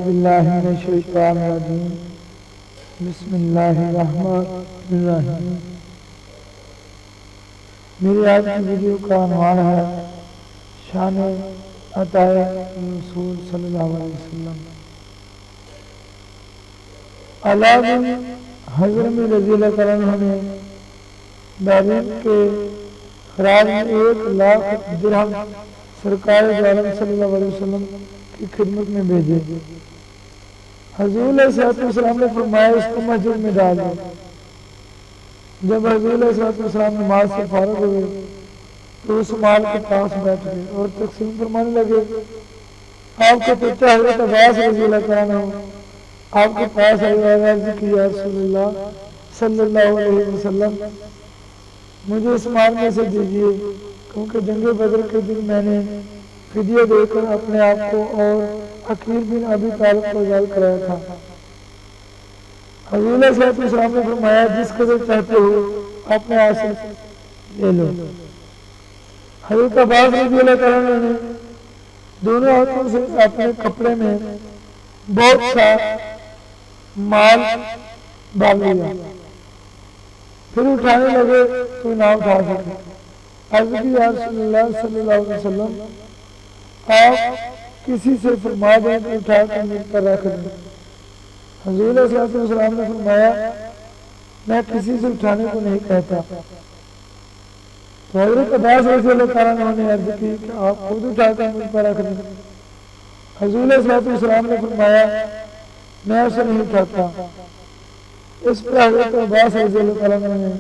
باللہ من الشیطان الرجیم بسم اللہ الرحمن الرحیم۔ میری آج کی ویڈیو کا عنوان ہے شان عطائے رسول صلی اللہ علیہ وسلم۔ علاء بن حضرمی رضی اللہ عنہ نے بحرین کے خراج میں 1,00,000 درہم سرکار دو عالم صلی اللہ علیہ وسلم کی خدمت میں بھیجے۔ حضور علیہ السلام نے فرمایا اس کو مسجد میں ڈال دو۔ جب حضور علیہ السلام نماز سے فارغ ہوئے تو اس مال کے پاس بیٹھ گئے اور تقسیم فرمانے لگے۔ آپ کے چچا حضرت عباس رضی اللہ عنہ آپ کے پاس آئے اور عرض کی یا رسول اللہ صلی اللہ علیہ وسلم مجھے اس مال میں سے دیجیے، کیونکہ جنگ بدر کے دن میں نے فدیہ دے کر اپنے آپ کو اور عقیل بن ابی طالب کو آزاد کرایا تھا۔ حضور علیہ السلام نے فرمایا جس قدر چاہتے ہو اپنے ہاتھ سے لے لو۔ حضرت عباس رضی اللہ عنہ نے دونوں ہاتھوں سے اپنے کپڑے میں بہت سا مال ڈال لیا، پھر اٹھانے لگے تو نہ اٹھا سکے۔ عرض کی یا رسول اللہ صلی اللہ علیہ وسلم آپ کسی سے فرما دیں کہ اٹھا کر مجھ پر رکھ دیں۔ حضور علیہ السلام نے فرمایا میں کسی سے اٹھانے کو نہیں کہتا۔ تو حضرت عباس رضی اللہ عنہ نے عرض کی کہ آپ خود اٹھا کر مجھ پر رکھ دیں۔ حضور علیہ السلام نے فرمایا میں اسے نہیں اٹھاتا۔ اس پر حضرت عباس رضی اللہ عنہ نے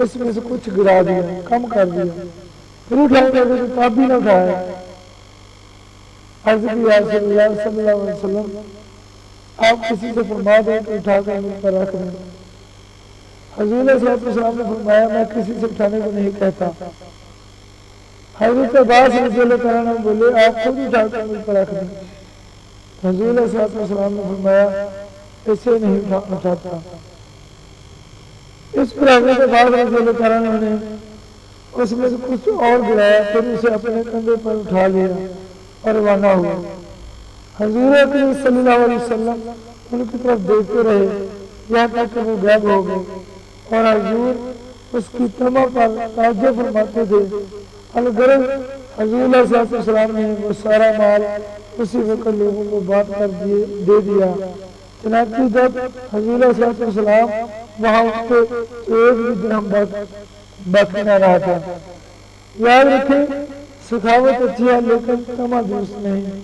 اس میں سے کچھ گرا دیا، کم کر دیا، پھر اٹھانے لگے تو تب بھی نہ اٹھایا۔ عرض کی یا رسول اللہ صلی اللہ علیہ وسلم آپ کسی سے فرما دیں کہ اٹھا کر مجھ پر رکھ دیں۔ حضور علیہ السلام نے فرمایا میں کسی سے اٹھانے کو نہیں کہتا۔ حضرت عباس رضی اللہ عنہ بولے آپ خود اٹھا کر مجھ پر رکھ دیں۔ حضور علیہ السلام نے فرمایا اسے نہیں اٹھاتا۔ اس پر حضرت عباس رضی اللہ عنہ نے اس میں سے کچھ اور گرایا، پھر اسے اپنے کندھے پر اٹھا لیا اور روانہ ہوا۔ حضور اکرم صلی اللہ علیہ وسلم ان کی طرف دیکھتے رہے یہاں تک کہ وہ غائب ہو گئے، اور حضور اس کی طمع پر تعجب فرماتے تھے۔ الغرض حضور علیہ السلام نے وہ سارا مال اسی وقت لوگوں کو بانٹ کر دے دیا۔ چنانچہ جب حضور علیہ السلام وہاں اٹھتے تو ایک بھی درہم باقی نہ رہا تھا۔ یاد رکھیں سخاوت اچھی ہے لیکن طمع درست نہیں۔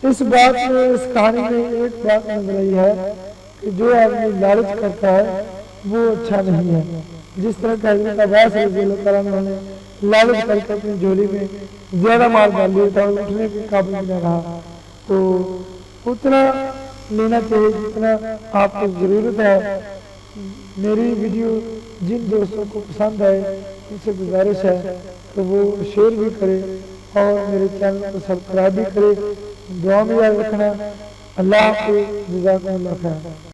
اس بات میں اس کہانی میں ایک بات نظر آئی ہے کہ جو آدمی لالچ کرتا ہے وہ اچھا نہیں ہے۔ جس طرح کہ حضرت عباس رضی اللہ عنہ نے لالچ کر کے اپنی جھولی میں زیادہ مال ڈال لیا تھا اور اٹھنے کے قابل نہ رہا، تو اتنا لینا چاہیے جتنا آپ کو ضرورت ہے۔ میری ویڈیو جن دوستوں کو پسند آئے ان سے گزارش ہے کہ وہ شیئر بھی کرے اور میرے چینل کو سبسکرائب بھی کرے۔ دعا میں یاد رکھنا۔ اللہ حافظ، جزاکم اللہ خیر۔